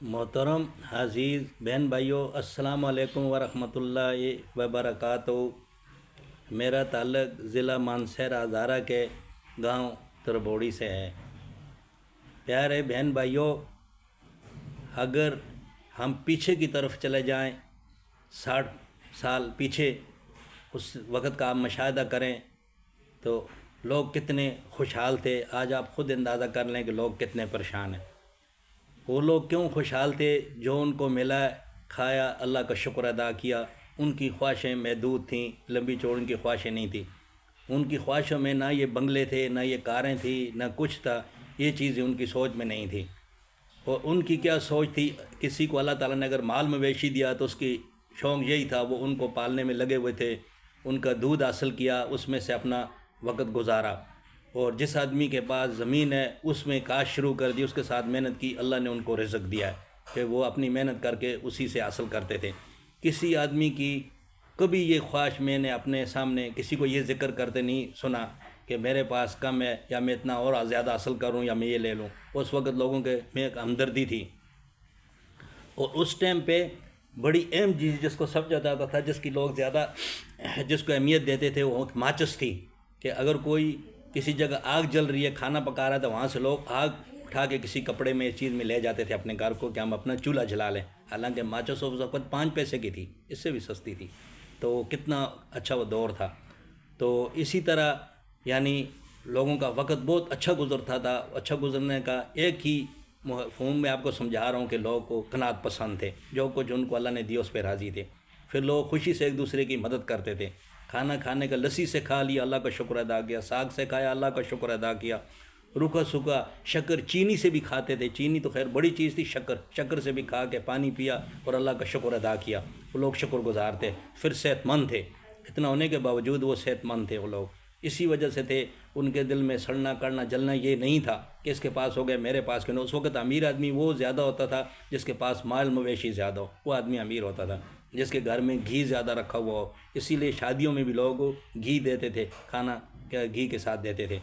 मोहतरम अज़ीज़ बहन भाइयों, अस्सलाम वालेकुम वरहमत व बरकातहू। मेरा ताल्लुक़ ज़िला मानसर हज़ारा के गांव तरबोड़ी से है। प्यारे बहन भाइयों, अगर हम पीछे की तरफ चले जाएं, 60 साल पीछे, उस वक़्त का आप मुशाहिदा करें तो लोग कितने खुशहाल थे। आज आप ख़ुद अंदाज़ा कर लें कि लोग कितने परेशान हैं। वो लोग क्यों खुशहाल थे? जो उनको मिला, खाया, अल्लाह का शुक्र अदा किया। उनकी ख्वाहिशें महदूद थीं, लंबी चौड़ी उनकी ख्वाहिशें नहीं थी। उनकी ख्वाहिशों में ना ये बंगले थे, ना ये कारें थी, ना कुछ था। ये चीज़ें उनकी सोच में नहीं थी। और उनकी क्या सोच थी, किसी को अल्लाह ताला ने अगर माल मवेशी दिया तो उसकी शौक़ यही था, वो उनको पालने में लगे हुए थे। उनका दूध हासिल किया, उसमें से अपना वक़्त गुजारा। और जिस आदमी के पास ज़मीन है उसमें काश शुरू कर दी, उसके साथ मेहनत की, अल्लाह ने उनको रिज़्क़ दिया है कि वो अपनी मेहनत करके उसी से हासिल करते थे। किसी आदमी की कभी ये ख्वाहिश मैंने अपने सामने किसी को ये ज़िक्र करते नहीं सुना कि मेरे पास कम है या मैं इतना और ज़्यादा हासिल करूं या मैं ये ले लूं। उस वक़्त लोगों के में एक हमदर्दी थी। और उस टाइम पे बड़ी अहम चीज़ जिसको समझा जाता था, जिसकी लोग ज़्यादा जिसको अहमियत देते थे, वो माचिस थी। कि अगर कोई किसी जगह आग जल रही है, खाना पका रहा है, तो वहाँ से लोग आग उठा के किसी कपड़े में, इस चीज़ में ले जाते थे अपने घर को कि हम अपना चूल्हा जला लें। हालांकि माचिस उस वक्त 5 पैसे की थी, इससे भी सस्ती थी। तो कितना अच्छा वो दौर था। तो इसी तरह यानी लोगों का वक़्त बहुत अच्छा गुजरता था। अच्छा गुजरने का एक ही मफ़हूम में आपको समझा रहा हूँ कि लोगों को कनात पसंद थे, जो कुछ उनको अल्लाह ने दिया उस पर राज़ी थे। फिर लोग खुशी से एक दूसरे की मदद करते थे। खाना खाने का लस्सी से खा लिया, अल्लाह का शुक्र अदा किया। साग से खाया, अल्लाह का शुक्र अदा किया। रूखा सूखा शक्कर, चीनी से भी खाते थे। चीनी तो खैर बड़ी चीज़ थी, शक्कर से भी खा के पानी पिया और अल्लाह का शुक्र अदा किया। वो लोग शुक्रगुजार थे। फिर सेहतमंद थे, इतना होने के बावजूद वो सेहतमंद थे। वो लोग इसी वजह से थे, उनके दिल में सड़ना करना जलना ये नहीं था कि इसके पास हो गए मेरे पास क्यों नहीं। उस वक्त अमीर आदमी वो ज़्यादा होता था जिसके पास माल मवेशी ज़्यादा हो, वो आदमी अमीर होता था। जिसके घर में घी ज़्यादा रखा हुआ हो, इसीलिए शादियों में भी लोग घी देते थे, खाना क्या घी के साथ देते थे।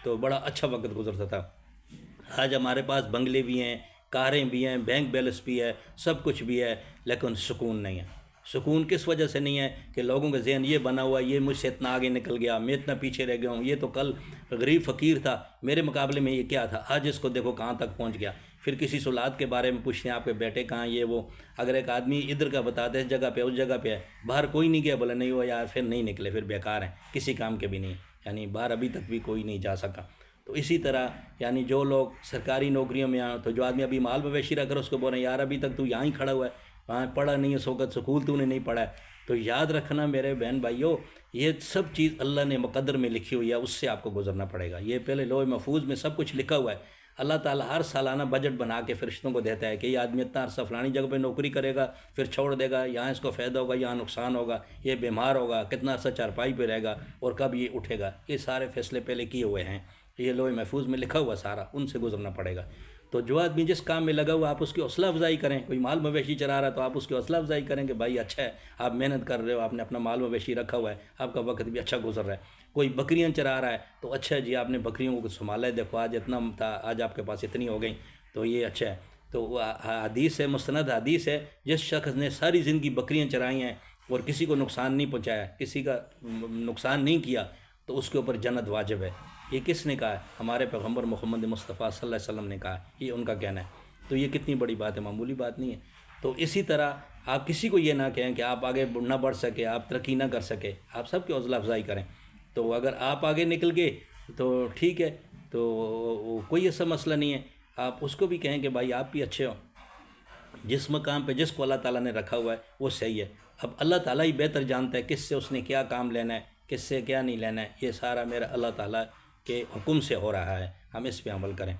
तो बड़ा अच्छा वक्त गुजरता था। आज हमारे पास बंगले भी हैं, कारें भी हैं, बैंक बैलेंस भी है, सब कुछ भी है, लेकिन सुकून नहीं है। सुकून किस वजह से नहीं है कि लोगों का जहन ये बना हुआ, ये मुझसे इतना आगे निकल गया, मैं इतना पीछे रह गया हूँ, ये तो कल गरीब फ़कीर था, मेरे मुकाबले में ये क्या था, आज इसको देखो कहाँ तक पहुँच गया। फिर किसी सौलाद के बारे में पूछते हैं, आपके बेटे कहाँ, ये वो। अगर एक आदमी इधर का बताते हैं, इस जगह पे उस जगह पे है, बाहर कोई नहीं गया, बोले नहीं हुआ यार, फिर नहीं निकले, फिर बेकार हैं, किसी काम के भी नहीं, यानी बाहर अभी तक भी कोई नहीं जा सका। तो इसी तरह यानी जो लोग सरकारी नौकरियों में आए, तो जो आदमी अभी माल मवेशी रख कर उसको बोल रहे हैं यार अभी तक तू यहाँ ही खड़ा हुआ है, वहाँ पढ़ा नहीं है, सोकत स्कूल तूने नहीं पढ़ा है। तो याद रखना मेरे बहन भाइयों, ये सब चीज़ अल्लाह ने मुक़द्दर में लिखी हुई है, उससे आपको गुजरना पड़ेगा। ये पहले लौह महफूज में सब कुछ लिखा हुआ है। अल्लाह ताला हर सालाना बजट बना के फरिश्तों को देता है कि ये आदमी इतना अरसा फलानी जगह पे नौकरी करेगा, फिर छोड़ देगा, यहाँ इसको फ़ायदा होगा, यहाँ नुकसान होगा, ये बीमार होगा, कितना अरसा चारपाई पे रहेगा और कब ये उठेगा। ये सारे फैसले पहले किए हुए हैं, ये लौह महफूज में लिखा हुआ सारा, उनसे गुजरना पड़ेगा। तो जो आदमी जिस काम में लगा हुआ, आप उसकी हौसला अफजाई करें। कोई माल मवेशी चरा रहा है तो आप उसकी हौसला अफजाई करें कि भाई अच्छा है, आप मेहनत कर रहे हो, आपने अपना माल मवेशी रखा हुआ है, आपका वक्त भी अच्छा गुजर रहा है। कोई बकरियां चरा रहा है तो अच्छा है जी, आपने बकरियों को संभाला है, देखो आज इतना था, आज आपके पास इतनी हो गई, तो ये अच्छा है। तो हदीस है, मुस्तनद हदीस है, जिस शख्स ने सारी ज़िंदगी बकरियां चराई हैं और किसी को नुकसान नहीं पहुँचाया, किसी का नुकसान नहीं किया, तो उसके ऊपर जन्नत वाजिब है। ये किसने कहा है? हमारे पैगम्बर मोहम्मद मुस्तफ़ा सल्लल्लाहु अलैहि वसल्लम ने कहा, ये उनका कहना है। तो ये कितनी बड़ी बात है, मामूली बात नहीं है। तो इसी तरह आप किसी को ये ना कहें कि आप आगे ना बढ़ सके, आप तरक्की ना कर सके, आप सबकी हौसला अफजाई करें। तो अगर आप आगे निकल गए तो ठीक है, तो कोई ऐसा मसला नहीं है। आप उसको भी कहें कि भाई आप भी अच्छे हो, जिस मकाम पे जिसको अल्लाह ताला ने रखा हुआ है वो सही है। अब अल्लाह ताला ही बेहतर जानता है किससे उसने क्या काम लेना है, किससे क्या नहीं लेना है। ये सारा मेरा अल्लाह ताला के हुक्म से हो रहा है, हम इस पे अमल करें।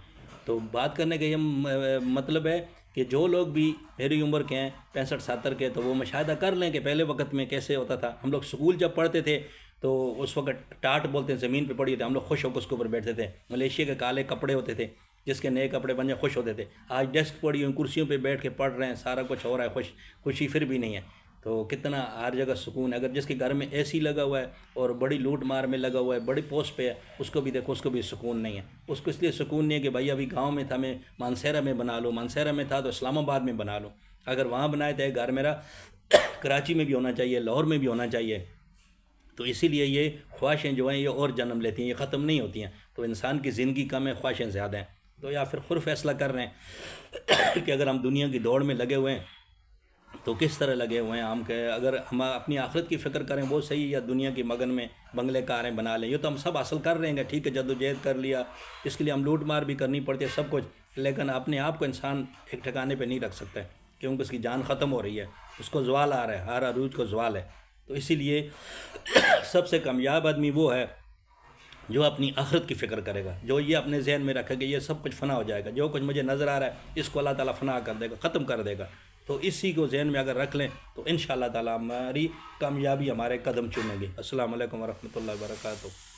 तो बात करने का ये मतलब है कि जो लोग भी मेरी उम्र के हैं, 65-70 के, तो वो मुशाहिदा कर लें कि पहले वक्त में कैसे होता था। हम लोग स्कूल जब पढ़ते थे तो उस वक्त टाट बोलते हैं, ज़मीन पे पड़ी होती, हम लोग खुश होकर उसके ऊपर बैठते थे। मलेशिया के काले कपड़े होते थे, जिसके नए कपड़े बन जाए खुश होते थे। आज डेस्क पड़ी हुई, कुर्सियों पे बैठ के पढ़ रहे हैं, सारा कुछ हो रहा है, खुशी फिर भी नहीं है। تو کتنا ہر جگہ سکون ہے. اگر جس کے گھر میں اے سی لگا ہوا ہے اور بڑی لوٹ مار میں لگا ہوا ہے، بڑی پوسٹ پہ ہے، اس کو بھی دیکھو، اس کو بھی سکون نہیں ہے. اس کو اس لیے سکون نہیں ہے کہ بھائی ابھی گاؤں میں تھا، میں مانسہرہ میں بنا لوں، مانسہرہ میں تھا تو اسلام آباد میں بنا لوں. اگر وہاں بنائے تو گھر میرا کراچی میں بھی ہونا چاہیے، لاہور میں بھی ہونا چاہیے. تو اسی لیے یہ خواہشیں جو ہیں یہ اور جنم لیتی ہیں، یہ ختم نہیں ہوتی ہیں. تو انسان کی زندگی کم ہے، خواہشیں زیادہ ہیں. تو یا پھر خود فیصلہ کر رہے ہیں کہ اگر ہم دنیا کی دوڑ میں لگے ہوئے ہیں تو کس طرح لگے ہوئے ہیں ہم، کہ اگر ہم اپنی آخرت کی فکر کریں وہ صحیح، یا دنیا کی مگن میں بنگلے کاریں بنا لیں. یہ تو ہم سب حاصل کر رہے ہیں، ٹھیک ہے، جدوجہد کر لیا، اس کے لیے ہم لوٹ مار بھی کرنی پڑتی ہے سب کچھ، لیکن اپنے آپ کو انسان ایک ٹھکانے پہ نہیں رکھ سکتا ہے، کیونکہ اس کی جان ختم ہو رہی ہے، اس کو زوال آ رہا ہے، ہر عروج کو زوال ہے. تو اسی لیے سب سے کامیاب آدمی وہ ہے جو اپنی آخرت کی فکر کرے گا، جو یہ اپنے ذہن میں رکھے گا یہ سب کچھ فنا ہو جائے گا، جو کچھ مجھے نظر آ رہا ہے اس کو اللہ تعالیٰ فنا کر دے گا، ختم کر دے گا. تو اسی کو ذہن میں اگر رکھ لیں تو انشاءاللہ تعالیٰ ہماری کامیابی ہمارے قدم چومے گی. السلام علیکم ورحمۃ اللہ وبرکاتہ.